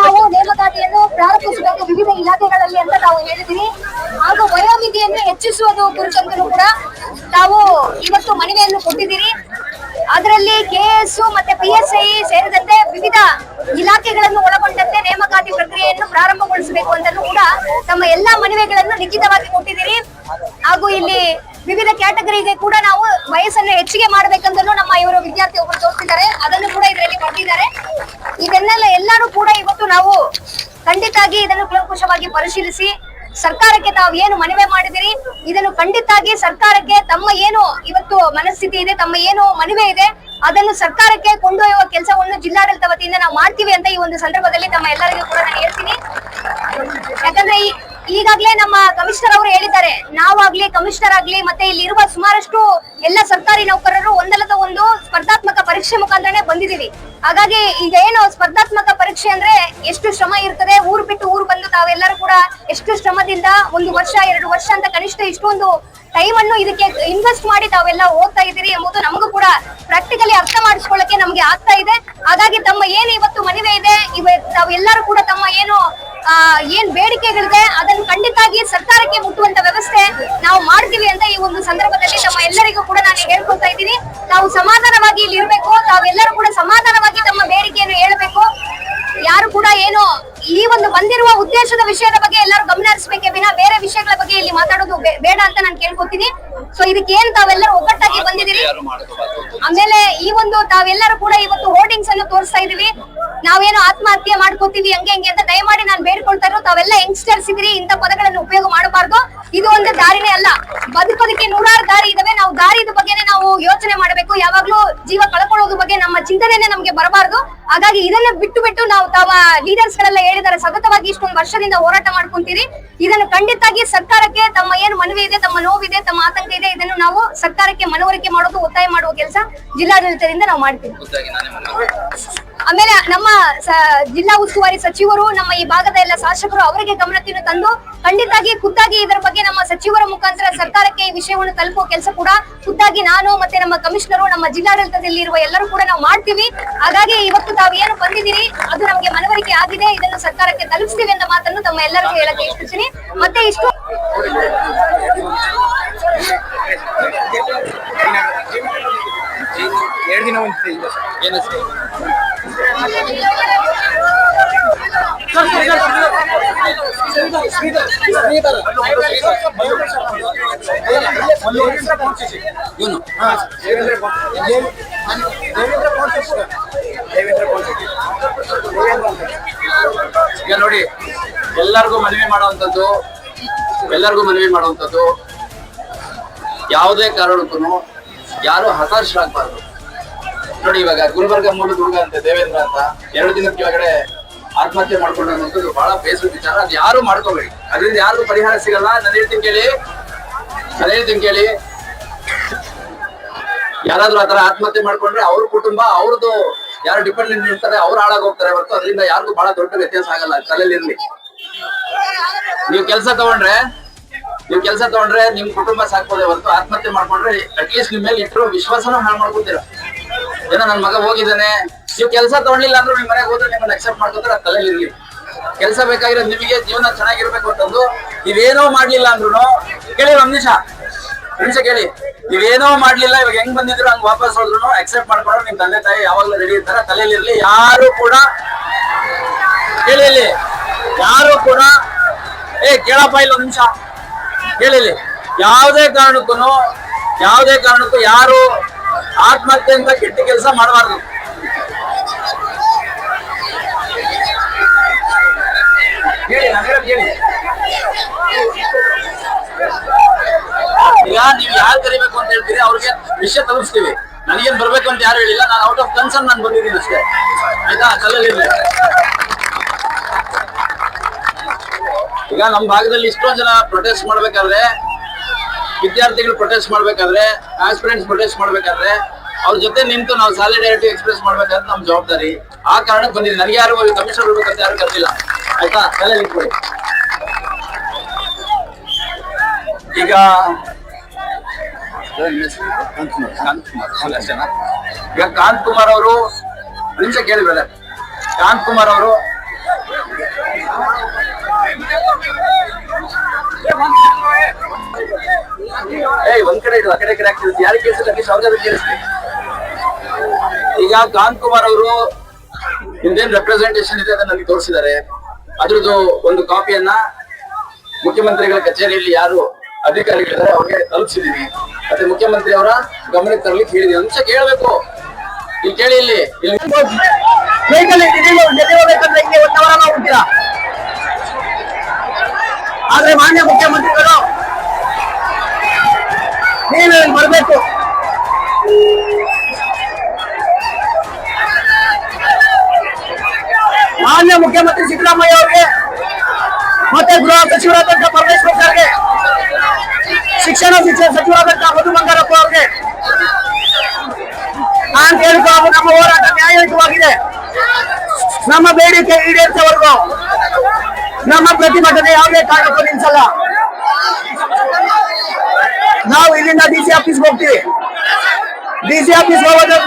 ನಾವು ನೇಮಕಾತಿಯನ್ನು ಪ್ರಾರಂಭಿಸಬೇಕು ವಿವಿಧ ಇಲಾಖೆಗಳಲ್ಲಿ ಅಂತ ನಾವು ಹೇಳಿದ್ವಿ. ಹಾಗೂ ವಯೋಮಿತಿಯನ್ನು ಹೆಚ್ಚಿಸುವುದು ಕುರಿತಂತೂ ಕೂಡ ನಾವು ಇವತ್ತು ಮನವಿಯನ್ನು ಕೊಟ್ಟಿದ್ದೀರಿ. ಅದರಲ್ಲಿ KS ಮತ್ತೆ PSI ಸೇರಿದಂತೆ ವಿವಿಧ ಇಲಾಖೆಗಳನ್ನು ಒಳಗೊಂಡಂತೆ ನೇಮಕಾತಿ ಪ್ರಕ್ರಿಯೆಯನ್ನು ಪ್ರಾರಂಭಗೊಳಿಸಬೇಕು ಅಂತಲೂ ಕೂಡ ತಮ್ಮ ಎಲ್ಲಾ ಮನವಿಗಳನ್ನು ಲಿಖಿತವಾಗಿ ಕೊಟ್ಟಿದ್ದೀರಿ. ಹಾಗೂ ಇಲ್ಲಿ ವಿವಿಧ ಕ್ಯಾಟಗರಿಗೆ ಕೂಡ ನಾವು ವಯಸ್ಸನ್ನು ಹೆಚ್ಚಿಗೆ ಮಾಡಬೇಕಂತಲೂ ನಮ್ಮ ಇವರು ವಿದ್ಯಾರ್ಥಿ ಒಬ್ಬರು ತೋರಿಸಿದ್ದಾರೆ. ಅದನ್ನು ಕೂಡ ಇದರಲ್ಲಿ ಕೊಟ್ಟಿದ್ದಾರೆ. ಇದನ್ನೆಲ್ಲ ಎಲ್ಲರೂ ಕೂಡ ಇವತ್ತು ನಾವು ಖಂಡಿತಾಗಿ ಇದನ್ನು ಕೂಲಂಕುಷವಾಗಿ ಪರಿಶೀಲಿಸಿ ಸರ್ಕಾರಕ್ಕೆ ತಾವು ಏನು ಮನವಿ ಮಾಡಿದಿರಿ ಇದನ್ನು ಖಂಡಿತಾಗಿ ಸರ್ಕಾರಕ್ಕೆ ತಮ್ಮ ಏನು ಇವತ್ತು ಮನಸ್ಥಿತಿ ಇದೆ, ತಮ್ಮ ಏನು ಮನವಿ ಇದೆ ಅದನ್ನು ಸರ್ಕಾರಕ್ಕೆ ಕೊಂಡೊಯ್ಯುವ ಕೆಲಸವನ್ನು ಜಿಲ್ಲಾಡಳಿತ ವತಿಯಿಂದ ನಾವು ಮಾಡ್ತೀವಿ ಅಂತ ಈ ಒಂದು ಸಂದರ್ಭದಲ್ಲಿ ತಮ್ಮ ಎಲ್ಲರಿಗೂ ಕೂಡ ನಾನು ಹೇಳ್ತೀನಿ. ಯಾಕಂದ್ರೆ ಈಗಾಗಲೇ ನಮ್ಮ ಕಮಿಷನರ್ ಅವರು ಹೇಳಿದ್ದಾರೆ, ನಾವಾಗ್ಲಿ ಕಮಿಷನರ್ ಆಗ್ಲಿ ಮತ್ತೆ ಇಲ್ಲಿ ಇರುವ ಸುಮಾರಷ್ಟು ಎಲ್ಲ ಸರ್ಕಾರಿ ನೌಕರರು ಒಂದಲ್ಲದ ಒಂದು ಸ್ಪರ್ಧಾತ್ಮಕ ಪರೀಕ್ಷೆ ಮುಖಾಂತರನೇ ಬಂದಿದೀವಿ. ಹಾಗಾಗಿ ಈಗ ಏನು ಸ್ಪರ್ಧಾತ್ಮಕ ಪರೀಕ್ಷೆ ಅಂದ್ರೆ ಎಷ್ಟು ಶ್ರಮ ಇರ್ತದೆ, ಊರು ಬಿಟ್ಟು ಊರು ಬಂದು ತಾವೆಲ್ಲರೂ ಕೂಡ ಎಷ್ಟು ಶ್ರಮದಿಂದ 1 ವರ್ಷ 2 ವರ್ಷ ಅಂತ ಕನಿಷ್ಠ ಇಷ್ಟೊಂದು ಟೈಮ್ ಅನ್ನು ಇದಕ್ಕೆ ಇನ್ವೆಸ್ಟ್ ಮಾಡಿ ತಾವೆಲ್ಲ ಓದ್ತಾ ಇದ್ದೀರಿ ಎಂಬುದು ನಮಗೂ ಕೂಡ ಪ್ರಾಕ್ಟಿಕಲಿ ಅರ್ಥ ಮಾಡಿಸ್ಕೊಳ್ಳಕ್ಕೆ ನಮ್ಗೆ ಆಗ್ತಾ ಇದೆ. ಹಾಗಾಗಿ ತಮ್ಮ ಏನು ಇವತ್ತು ಮನವಿ ಇದೆ, ತಾವೆಲ್ಲರೂ ಕೂಡ ತಮ್ಮ ಏನ್ ಬೇಡಿಕೆಗಳಿದೆ ಅದನ್ನು ಖಂಡಿತಾಗಿ ಸರ್ಕಾರಕ್ಕೆ ಮುಟ್ಟುವಂತ ವ್ಯವಸ್ಥೆ ನಾವು ಮಾಡ್ತೀವಿ ಅಂತ ಈ ಒಂದು ಸಂದರ್ಭದಲ್ಲಿ ತಮ್ಮ ಎಲ್ಲರಿಗೂ ಕೂಡ ನಾನು ಹೇಳ್ಕೊಳ್ತಾ ಇದ್ದೀನಿ. ನಾವು ಸಮಾಧಾನವಾಗಿ ಇಲ್ಲಿ ಇರ್ಬೇಕು, ತಾವೆಲ್ಲರೂ ಕೂಡ ಸಮಾಧಾನವಾಗಿ ತಮ್ಮ ಬೇಡಿಕೆಯನ್ನು ಹೇಳಬೇಕು. ಯಾರು ಕೂಡ ಏನು ಈ ಒಂದು ಬಂದಿರುವ ಉದ್ದೇಶದ ವಿಷಯದ ಬಗ್ಗೆ ಎಲ್ಲರೂ ಗಮನ ಹರಿಸಬೇಕೇ ವಿನ ಬೇರೆ ವಿಷಯಗಳ ಬಗ್ಗೆ ಇಲ್ಲಿ ಮಾತಾಡೋದು ಬೇಡ ಅಂತ ನಾನು ಕೇಳ್ಕೊತೀನಿ. ಸೊ ಇದಕ್ಕೆ ಏನ್ ತಾವೆಲ್ಲರೂ ಒಗ್ಗಟ್ಟಾಗಿ ಬಂದಿದ್ದೀರಿ. ಆಮೇಲೆ ಈ ಒಂದು ತಾವೆಲ್ಲರೂ ಕೂಡ ಇವತ್ತು ಹೋರ್ಡಿಂಗ್ಸ್ ಅನ್ನು ತೋರಿಸ್ತಾ ಇದೀವಿ, ನಾವೇನೋ ಆತ್ಮಹತ್ಯೆ ಮಾಡ್ಕೋತೀವಿ ಹಂಗೆ ಅಂತ ದಯಮಾಡಿ ನಾನು ಬೇಡ್ಕೊಳ್ತಾ ಇರೋ ತಾವೆಲ್ಲ ಯಂಗ್ಸ್ಟರ್ಸ್ ಇದ್ರಿ, ಇಂಥ ಪದಗಳನ್ನು ಉಪಯೋಗ ಮಾಡಬಾರ್ದು. ಇದು ಒಂದು ದಾರಿನೇ ಅಲ್ಲ, ಬದುಕೋದಕ್ಕೆ 100 ದಾರಿ ಇದಾವೆ. ನಾವು ದಾರಿದ ಬಗ್ಗೆನೇ ನಾವು ಯೋಚನೆ ಮಾಡಬೇಕು. ಯಾವಾಗ್ಲೂ ಜೀವ ಕಳ್ಕೊಳ್ಳೋದ್ರ ಬಗ್ಗೆ ನಮ್ಮ ಚಿಂತನೆನೇ ನಮ್ಗೆ ಬರಬಾರ್ದು. ಹಾಗಾಗಿ ಇದನ್ನ ಬಿಟ್ಟು ನಾವು ತಮ್ಮ ಲೀಡರ್ಸ್ ಗಳೆಲ್ಲ ಹೇಳಿದ್ದಾರೆ, ಸತತವಾಗಿ ಇಷ್ಟೊಂದು ವರ್ಷದಿಂದ ಹೋರಾಟ ಮಾಡ್ಕೊಂತೀರಿ. ಇದನ್ನು ಖಂಡಿತಾಗಿ ಸರ್ಕಾರಕ್ಕೆ ತಮ್ಮ ಏನು ಮನವಿ ಇದೆ, ತಮ್ಮ ನೋವಿದೆ, ತಮ್ಮ ಆತಂಕ ಇದೆ, ಇದನ್ನು ನಾವು ಸರ್ಕಾರಕ್ಕೆ ಮನವರಿಕೆ ಮಾಡೋದು, ಒತ್ತಾಯ ಮಾಡುವ ಕೆಲಸ ಜಿಲ್ಲಾಡಳಿತದಿಂದ ನಾವು ಮಾಡ್ತೀವಿ. ಆಮೇಲೆ ನಮ್ಮ ಜಿಲ್ಲಾ ಉಸ್ತುವಾರಿ ಸಚಿವರು, ನಮ್ಮ ಈ ಭಾಗದ ಎಲ್ಲ ಶಾಸಕರು ಅವರಿಗೆ ಗಮನವನ್ನು ತಂದು ಖಂಡಿತಾಗಿ ಖುದ್ದಾಗಿ ಇದರ ಬಗ್ಗೆ ನಮ್ಮ ಸಚಿವರ ಮುಖಾಂತರ ಸರ್ಕಾರಕ್ಕೆ ಈ ವಿಷಯವನ್ನು ತಲುಪುವ ಕೆಲಸ ಕೂಡ ಖುದ್ದಾಗಿ ನಾನು ಮತ್ತೆ ನಮ್ಮ ಕಮಿಷನರು, ನಮ್ಮ ಜಿಲ್ಲಾಡಳಿತದಲ್ಲಿ ಇರುವ ಎಲ್ಲರೂ ಕೂಡ ನಾವು ಮಾಡ್ತೀವಿ. ಹಾಗಾಗಿ ಇವತ್ತು ತಾವು ಏನು ಬಂದಿದ್ದೀರಿ ಅದು ನಮಗೆ ಮನವರಿಕೆ ಆಗಿದೆ, ಇದನ್ನು ಸರ್ಕಾರಕ್ಕೆ ತಲುಪಿಸ್ತೀವಿ ಅಂತ ಮಾತನ್ನು ತಮ್ಮ ಎಲ್ಲರಿಗೂ ಹೇಳಕ್ಕೆ ಇಷ್ಟಪಡ್ತೀನಿ. ಮತ್ತೆ ಇಷ್ಟು ಈಗ ನೋಡಿ, ಎಲ್ಲರಿಗೂ ಮನವಿ ಮಾಡುವಂಥದ್ದು ಯಾವುದೇ ಕಾರಣಕ್ಕೂ ಯಾರು ಹತಾಶರಾಗಬಾರ್ದು. ನೋಡಿ, ಇವಾಗ ಗುಲ್ಬರ್ಗ ಮೂಲದ ಹುಡುಗ ಅಂತ ದೇವೇಂದ್ರ ಅಂತ 2 ದಿನದ ಕೆಳಗಡೆ ಆತ್ಮಹತ್ಯೆ ಮಾಡ್ಕೊಂಡಂಥದ್ದು ಬಹಳ ಬೇಸರ ವಿಚಾರ. ಅದು ಯಾರು ಮಾಡ್ಕೋಬೇಡಿ, ಅದರಿಂದ ಯಾರಿಗೂ ಪರಿಹಾರ ಸಿಗಲ್ಲ. ನಾನು ಹೇಳ್ತೀನಿ ಕೇಳಿ, ಯಾರಾದ್ರೂ ಆತರ ಆತ್ಮಹತ್ಯೆ ಮಾಡ್ಕೊಂಡ್ರೆ ಅವ್ರ ಕುಟುಂಬ, ಅವ್ರದ್ದು ಯಾರು ಡಿಪೆಂಡೆಂಟ್ ಇರ್ತಾರೆ ಅವ್ರು ಹಾಳಾಗಿ ಹೋಗ್ತಾರೆ ಹೊರತು ಅದರಿಂದ ಯಾರಿಗೂ ಬಹಳ ದೊಡ್ಡ ವ್ಯತ್ಯಾಸ ಆಗಲ್ಲ. ತಲೆಯಲ್ಲಿ ಇರ್ಲಿ, ನೀವು ಕೆಲಸ ತಗೊಂಡ್ರೆ ನಿಮ್ ಕುಟುಂಬ ಸಾಕ್ಬೋದೇ ಹೊರತು ಆತ್ಮಹತ್ಯೆ ಮಾಡ್ಕೊಂಡ್ರೆ ಅಟ್ಲೀಸ್ಟ್ ನಿಮ್ ಮೇಲೆ ಇಟ್ಟರು ವಿಶ್ವಾಸನ ಹಾಳು ಮಾಡ್ಕೊತೀರ. ಏನೋ ನನ್ ಮಗ ಹೋಗಿದ್ದಾನೆ, ನೀವು ಕೆಲಸ ತಗೊಂಡಿಲ್ಲ ಅಂದ್ರೂ ನಿಮ್ ಮನೆಗೆ ಹೋದ್ರೆ ನಿಮ್ಮನ್ನ ಅಕ್ಸೆಪ್ಟ್ ಮಾಡ್ಕೊಂಡ್ರೆ ಅದು ತಲೆಯಲ್ಲಿ ಇರ್ಲಿ. ಕೆಲಸ ಬೇಕಾಗಿರೋದು ನಿಮಗೆ, ಜೀವನ ಚೆನ್ನಾಗಿರ್ಬೇಕು ಅಂತಂದು ನೀವೇನೋ ಮಾಡ್ಲಿಲ್ಲ ಅಂದ್ರು ಕೇಳಿ, ಒಂದ್ ನಿಮಿಷ ಕೇಳಿ, ನೀವೇನೋ ಮಾಡ್ಲಿಲ್ಲ, ಇವಾಗ ಹೆಂಗ್ ಬಂದಿದ್ರು ಹಂಗ್ ವಾಪಸ್ ಹೋದ್ರು ಅಕ್ಸೆಪ್ಟ್ ಮಾಡ್ಕೊಂಡು ನಿಮ್ ತಂದೆ ತಾಯಿ ಯಾವಾಗ್ಲೂ ರೆಡಿ ಇರ್ತಾರೆ. ತಲೆಯಲ್ಲಿ ಇರ್ಲಿ, ಯಾರು ಕೂಡ ಕೇಳಿ, ಯಾರು ಕೂಡ ಕೇಳಪ್ಪ ಇಲ್ಲ ಒಂದ್ ನಿಮಿಷ ಕೇಳಿ, ಯಾವುದೇ ಕಾರಣಕ್ಕೂ ಯಾರು ಆತ್ಮಹತ್ಯೆ ಅಂತ ಕೆಟ್ಟ ಕೆಲಸ ಮಾಡಬಾರ್ದು. ಹೇಳಿ, ಈಗ ನೀವು ಯಾರು ಕರಿಬೇಕು ಅಂತ ಹೇಳ್ತೀರಿ ಅವ್ರಿಗೆ ವಿಷಯ ತಲುಪಿಸ್ತೀವಿ. ನನಗೇನ್ ಬರ್ಬೇಕು ಅಂತ ಯಾರು ಹೇಳಿಲ್ಲ, ನಾನು ಔಟ್ ಆಫ್ ಕನ್ಸರ್ನ್ ನಾನು ಬಂದಿದ್ದೀನಿ ಅಷ್ಟೇ, ಆಯ್ತಾ? ತಲೆಯಲ್ಲಿ ಈಗ ನಮ್ಮ ಭಾಗದಲ್ಲಿ ಇಷ್ಟೊಂದು ಜನ ಪ್ರೊಟೆಸ್ಟ್ ಮಾಡ್ಬೇಕಾದ್ರೆ, ವಿದ್ಯಾರ್ಥಿಗಳು ಪ್ರೊಟೆಸ್ಟ್ ಮಾಡ್ಬೇಕಾದ್ರೆ, ಆಸ್ಪಿರೆಂಟ್ಸ್ ಪ್ರೊಟೆಸ್ಟ್ ಮಾಡ್ಬೇಕಾದ್ರೆ ಅವ್ರ ಜೊತೆ ನಿಂತು ನಾವು ಸಾಲಿಡಾರಿಟಿ ಎಕ್ಸ್ಪ್ರೆಸ್ ಮಾಡ್ಬೇಕಾದ್ರೆ ನಮ್ ಜವಾಬ್ದಾರಿ. ಆ ಕಾರಣಕ್ಕೆ ಬಂದಿದ್ದೀನಿ. ನನಗೆ ಯಾರು ಕಮಿಷನರ್ ಬರ್ಬೇಕಂತ ಯಾರು ಕರ್ತಿಲ್ಲ, ಆಯ್ತಾ? ತಲೆಯಲ್ಲಿ ಇಟ್ಕೊಳ್ಳಿ. ಈಗ ಕಾಂತ್ ಕುಮಾರ್ ಅವರು ನಿಮಿಷ ಕೇಳಿ ಬ್ರದರ್. ಕಾಂತ್ ಕುಮಾರ್ ಅವರು ಒಂದ್ ಕಡೆ ಇಡು, ಆ ಕಡೆ ಆಗ್ತಿರುತ್ತೆ. ಯಾರಿಗೆ ಕೇಳಿಸಿಲ್ಲ ಅವ್ರಿಗೆ ಕೇಳಿಸ್ತೀವಿ. ಈಗ ಕಾಂತ್ ಕುಮಾರ್ ಅವರು ಇಂದೇನ್ ರೆಪ್ರೆಸೆಂಟೇಷನ್ ಇದೆ ಅದನ್ನ ನನಗೆ ತೋರಿಸಿದ್ದಾರೆ. ಅದ್ರದ್ದು ಒಂದು ಕಾಪಿಯನ್ನ ಮುಖ್ಯಮಂತ್ರಿಗಳ ಕಚೇರಿಯಲ್ಲಿ ಯಾರು ಅಧಿಕಾರಿಗಳಿದ್ದಾರೆ ಅವ್ರಿಗೆ ತಲುಪಿಸಿದೀನಿ. ಮತ್ತೆ ಮುಖ್ಯಮಂತ್ರಿ ಅವರ ಗಮನಕ್ಕೆ ತರಲಿಕ್ಕೆ ಹೇಳಿದೀನಿ. ಅಂಶ ಕೇಳಬೇಕು. ಇಲ್ಲಿ ಕೇಳಿ, ಇಲ್ಲಿ ಆದ್ರೆ ಮಾನ್ಯ ಮುಖ್ಯಮಂತ್ರಿಗಳು ನೀನು ಬರಬೇಕು. ಮಾನ್ಯ ಮುಖ್ಯಮಂತ್ರಿ ಸಿದ್ದರಾಮಯ್ಯ ಅವರಿಗೆ ಮತ್ತೆ ಗೃಹ ಸಚಿವರಾದಂತಹ ಪರಮೇಶ್ವರ್ ಸರ್ಗೆ, ಶಿಕ್ಷಣ ಸಚಿವರಾದಂತಹ ಮಧು ಬಂಗಾರಪ್ಪ ಅವರಿಗೆ ನಾನು ಕೇಳಿಕೊಳ್ಳಲು ನಮ್ಮ ಹೋರಾಟ ನ್ಯಾಯಯುತವಾಗಿದೆ. ನಮ್ಮ ಬೇಡಿಕೆ ಈಡೇರಿಸುವವರೆಗೂ ನಮ್ಮ ಪ್ರತಿಭಟನೆ ಯಾವುದೇ ಕಾರಣಕ್ಕೂ ನಿಲ್ಲಿಸಲ್ಲ. ನಾವು ಇಲ್ಲಿಂದ ಡಿಸಿ ಆಫೀಸ್ಗೆ ಹೋಗ್ತೀವಿ. DC office ಹೋಗೋದ್ರೆ